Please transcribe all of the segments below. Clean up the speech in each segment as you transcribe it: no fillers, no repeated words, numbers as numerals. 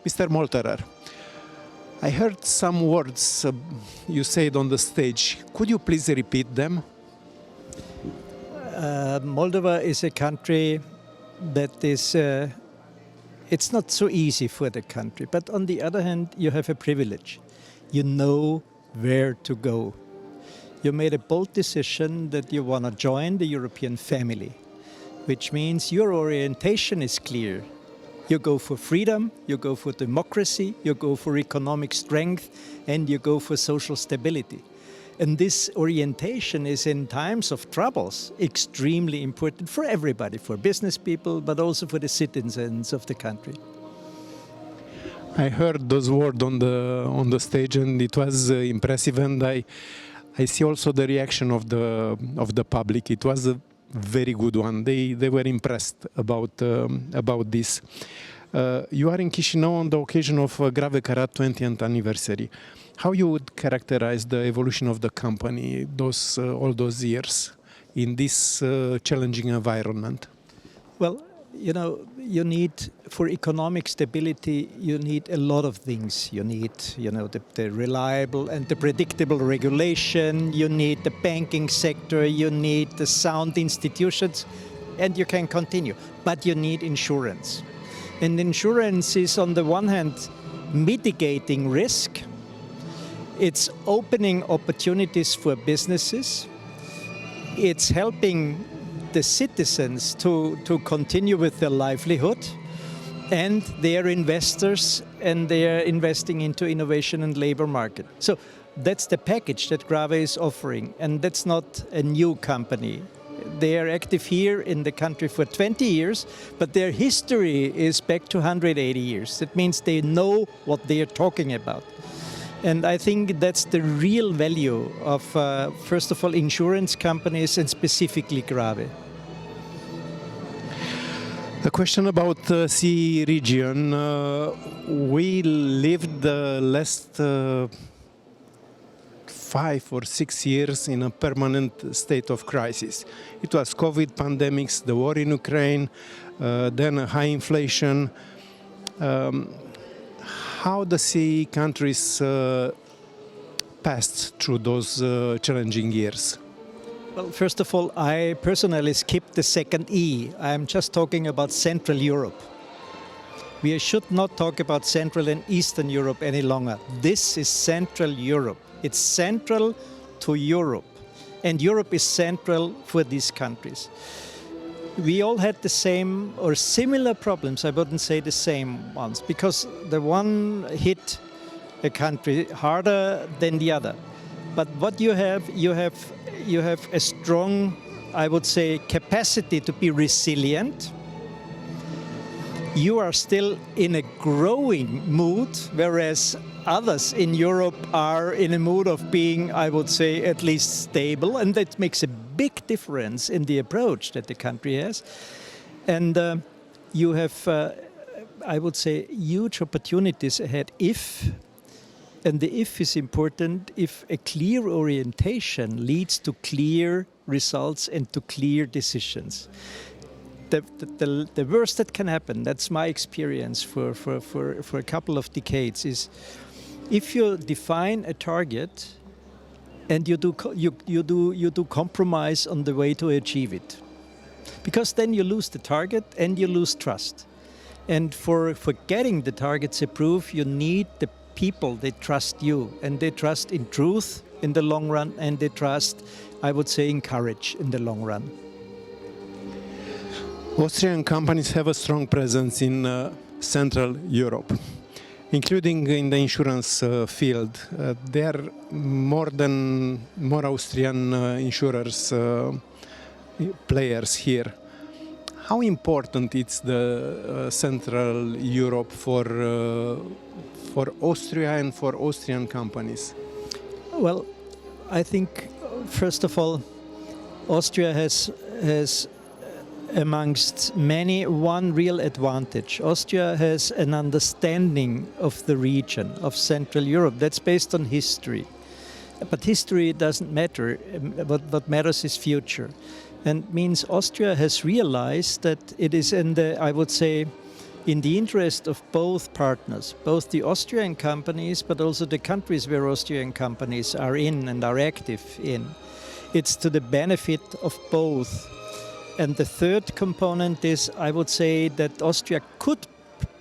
Mr. MOLTERER, I heard some words you said on the stage. Could you please repeat them? Moldova is a country that is, it's not so easy for the country, but on the other hand, you have a privilege. You know where to go. You made a bold decision that you want to join the European family, which means your orientation is clear. You go for freedom, you go for democracy, you go for economic strength, and you go for social stability. And this orientation is, in times of troubles, extremely important for everybody, for business people, but also for the citizens of the country. I heard those words on the stage, and it was impressive. And I see also the reaction of the public. It was a very good one. They were impressed about this. You are in Chișinău on the occasion of GRAWE Carat 20th anniversary. How you would characterize the evolution of the company all those years in this challenging environment? Well, you know, you need, for economic stability, you need a lot of things. You need, you know, the reliable and the predictable regulation, you need the banking sector, you need the sound institutions, and you can continue. But you need insurance. And insurance is, on the one hand, mitigating risk. It's opening opportunities for businesses. It's helping the citizens to continue with their livelihood, and they are investors and they are investing into innovation and labor market. So that's the package that GRAWE is offering, and that's not a new company. They are active here in the country for 20 years, but their history is back to 180 years. That means they know what they are talking about. And I think that's the real value of, first of all, insurance companies and specifically GRAWE. A question about the sea region. We lived the last 5 or 6 years in a permanent state of crisis. It was COVID pandemics, the war in Ukraine, then a high inflation. How the sea countries passed through those challenging years? Well, first of all, I personally skipped the second E. I'm just talking about Central Europe. We should not talk about Central and Eastern Europe any longer. This is Central Europe. It's central to Europe. And Europe is central for these countries. We all had the same or similar problems. I wouldn't say the same ones, because the one hit a country harder than the other. But what you have a strong, I would say, capacity to be resilient. You are still in a growing mood, whereas others in Europe are in a mood of being, I would say, at least stable, and that makes a big difference in the approach that the country has. And you have, I would say, huge opportunities ahead if, and the if is important, if a clear orientation leads to clear results and to clear decisions. The worst that can happen, that's my experience for a couple of decades, is if you define a target and you do compromise on the way to achieve it, because then you lose the target and you lose trust. And for getting the targets approved, you need the people, they trust you, and they trust in truth in the long run, and they trust, I would say, in courage in the long run. Austrian companies have a strong presence in Central Europe, including in the insurance field. There are more Austrian insurers, players here. How important is the Central Europe for Austria and for Austrian companies? Well, I think, first of all, Austria has amongst many one real advantage. Austria has an understanding of the region of Central Europe that's based on history. But history doesn't matter. What matters is future. And means Austria has realized that it is in the, I would say, in the interest of both partners, both the Austrian companies, but also the countries where Austrian companies are in and are active in. It's to the benefit of both. And the third component is, I would say, that Austria could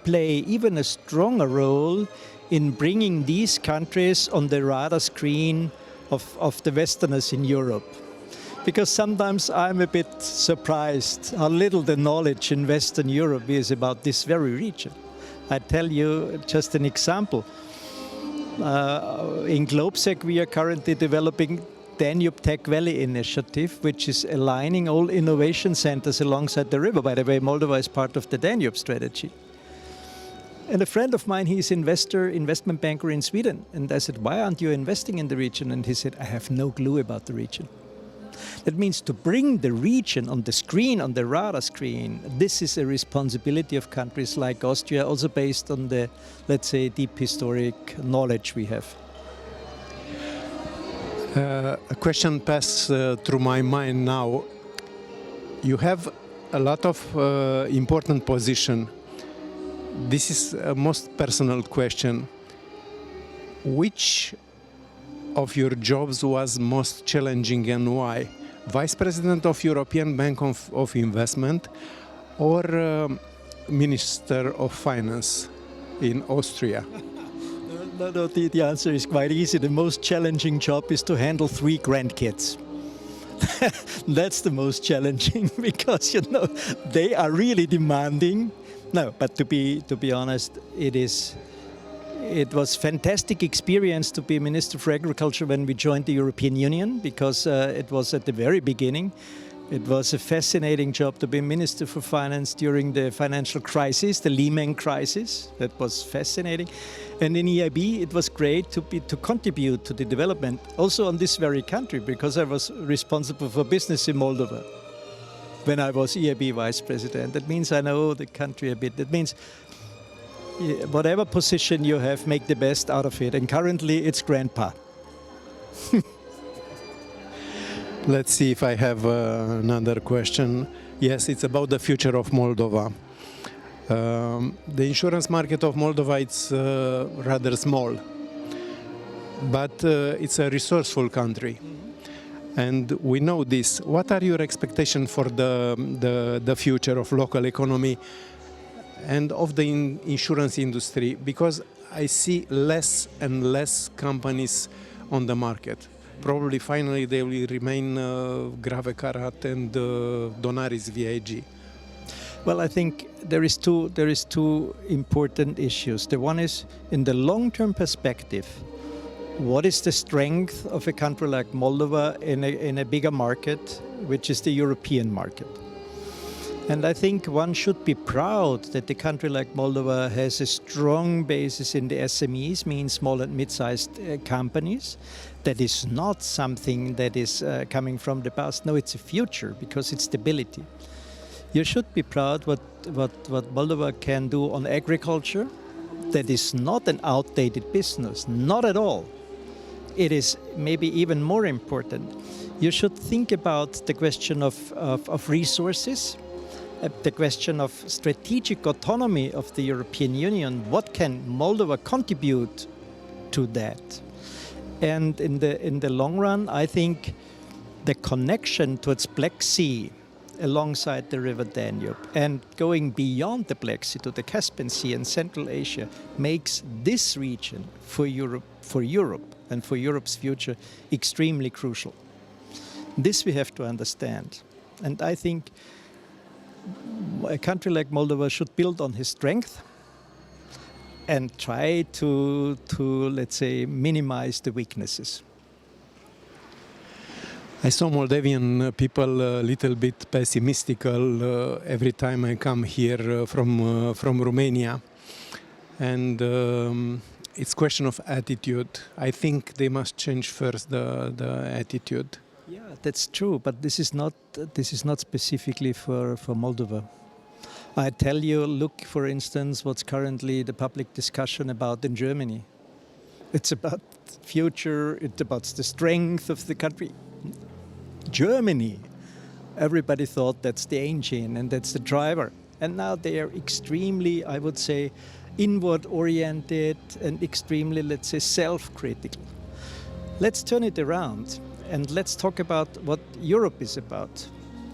play even a stronger role in bringing these countries on the radar screen of the Westerners in Europe. Because sometimes I'm a bit surprised how little the knowledge in Western Europe is about this very region. I tell you just an example. In GLOBSEC we are currently developing Danube Tech Valley Initiative, which is aligning all innovation centers alongside the river. By the way, Moldova is part of the Danube strategy. And a friend of mine, he's investment banker in Sweden. And I said, why aren't you investing in the region? And he said, I have no clue about the region. That means to bring the region on the screen, on the radar screen, this is a responsibility of countries like Austria, also based on the, let's say, deep historic knowledge we have. A question passed through my mind now. You have a lot of important position. This is a most personal question. Which of your jobs was most challenging and why? Vice President of European Bank of Investment or Minister of Finance in Austria? No, the answer is quite easy. The most challenging job is to handle 3 grandkids. That's the most challenging because, you know, they are really demanding. No, but to be honest, it was fantastic experience to be Minister for Agriculture when we joined the European Union because it was at the very beginning. It was a fascinating job to be Minister for Finance during the financial crisis, the Lehman crisis. That was fascinating. And in EIB, it was great to contribute to the development, also on this very country, because I was responsible for business in Moldova when I was EIB Vice President. That means I know the country a bit. That means whatever position you have, make the best out of it. And currently, it's grandpa. Let's see if I have another question. Yes, it's about the future of Moldova. The insurance market of Moldova it's rather small, but it's a resourceful country. And we know this. What are your expectations for the future of local economy and of the insurance industry? Because I see less and less companies on the market. Probably finally they will remain GRAWE, Carat and Donaris VIG. Well, I think there is two important issues. The one is in the long-term perspective. What is the strength of a country like Moldova in a bigger market, which is the European market? And I think one should be proud that a country like Moldova has a strong basis in the SMEs, means small and mid-sized companies. That is not something that is coming from the past. No, it's a future because it's stability. You should be proud what Moldova can do on agriculture. That is not an outdated business, not at all. It is maybe even more important. You should think about the question of resources, the question of strategic autonomy of the European Union. What can Moldova contribute to that? And in the long run, I think the connection towards Black Sea alongside the river Danube and going beyond the Black Sea to the Caspian Sea and Central Asia makes this region for Europe and for Europe's future extremely crucial. This we have to understand. And I think a country like Moldova should build on his strength and try to let's say, minimize the weaknesses. I saw Moldavian people a little bit pessimistical every time I come here from Romania. And it's question of attitude. I think they must change first the attitude. Yeah, that's true, but this is not specifically for Moldova. I tell you, look, for instance, what's currently the public discussion about in Germany. It's about future, it's about the strength of the country. Germany, everybody thought that's the engine and that's the driver. And now they are extremely, I would say, inward-oriented and extremely, let's say, self-critical. Let's turn it around and let's talk about what Europe is about.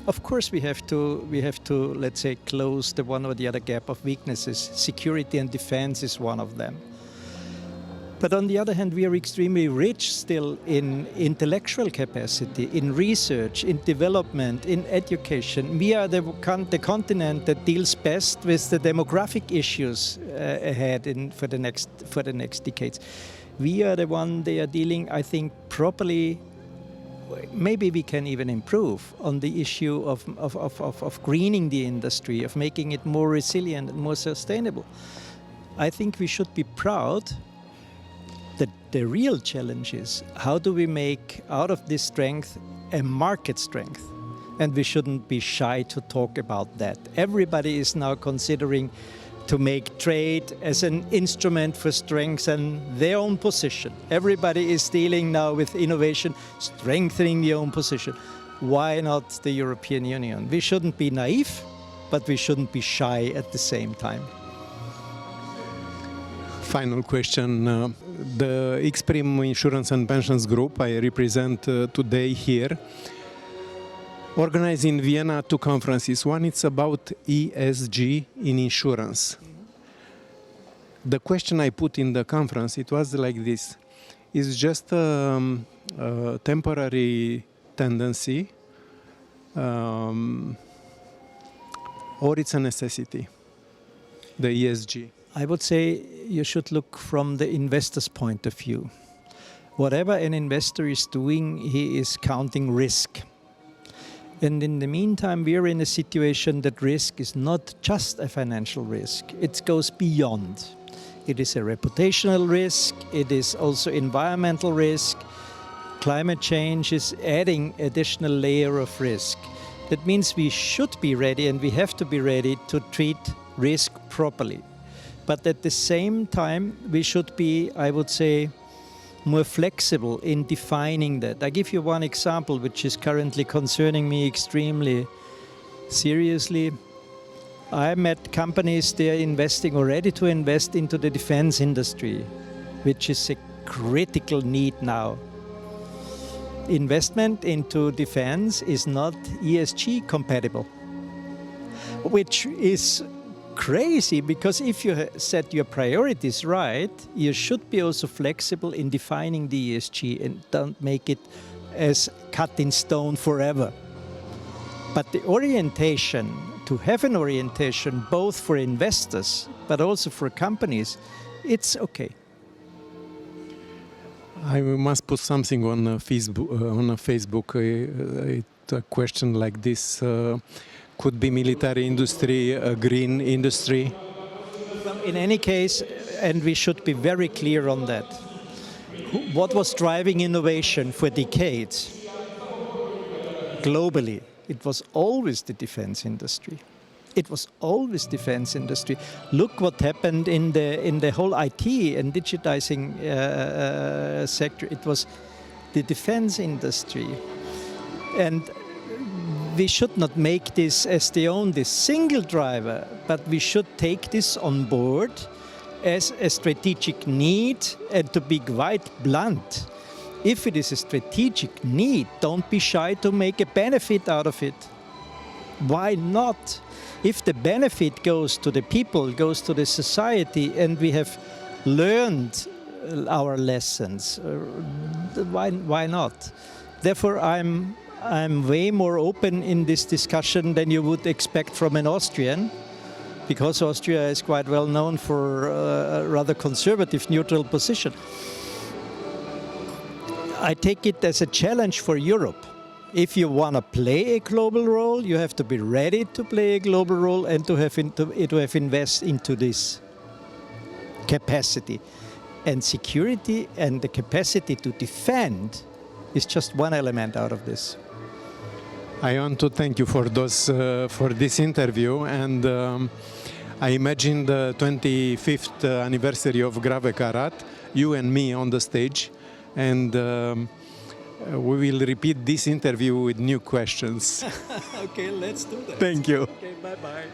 Of course, we have to, let's say, close the one or the other gap of weaknesses. Security and defense is one of them. But on the other hand, we are extremely rich still in intellectual capacity, in research, in development, in education. We are the continent that deals best with the demographic issues ahead for the next decades. We are the one they are dealing, I think, properly. Maybe we can even improve on the issue of greening the industry, of making it more resilient and more sustainable. I think we should be proud. The real challenge is how do we make out of this strength a market strength? And we shouldn't be shy to talk about that. Everybody is now considering to make trade as an instrument for strengthening their own position. Everybody is dealing now with innovation, strengthening their own position. Why not the European Union? We shouldn't be naive, but we shouldn't be shy at the same time. Final question. The Exprim Insurance and Pensions Group I represent today here organized in Vienna two conferences. One is about ESG in insurance. The question I put in the conference, it was like this. Is just a temporary tendency or it's a necessity, the ESG? I would say you should look from the investor's point of view. Whatever an investor is doing, he is counting risk. And in the meantime, we are in a situation that risk is not just a financial risk. It goes beyond. It is a reputational risk. It is also environmental risk. Climate change is adding additional layer of risk. That means we should be ready and we have to be ready to treat risk properly. But at the same time, we should be, I would say, more flexible in defining that. I give you one example, which is currently concerning me extremely seriously. I met companies, they are investing or ready to invest into the defense industry, which is a critical need now. Investment into defense is not ESG compatible, which is crazy, because if you set your priorities right, you should be also flexible in defining the ESG and don't make it as cut in stone forever. But the orientation, to have an orientation both for investors but also for companies, it's okay. I must put something on Facebook. A question like this. Could be military industry, a green industry? Well, in any case, and we should be very clear on that, what was driving innovation for decades globally? It was always the defense industry. It was always defense industry. Look what happened in the whole IT and digitizing sector. It was the defense industry. And we should not make this as the only single driver, but we should take this on board as a strategic need. And to be quite blunt, if it is a strategic need, don't be shy to make a benefit out of it. Why not? If the benefit goes to the people, goes to the society, and we have learned our lessons, why not? Therefore, I'm way more open in this discussion than you would expect from an Austrian, because Austria is quite well known for a rather conservative, neutral position. I take it as a challenge for Europe. If you want to play a global role, you have to be ready to play a global role and to have invest into this capacity. And security and the capacity to defend is just one element out of this. I want to thank you for this interview, and I imagine the 25th anniversary of GRAWE Carat, you and me on the stage, and we will repeat this interview with new questions. Okay, let's do that. Thank you. Okay, bye-bye.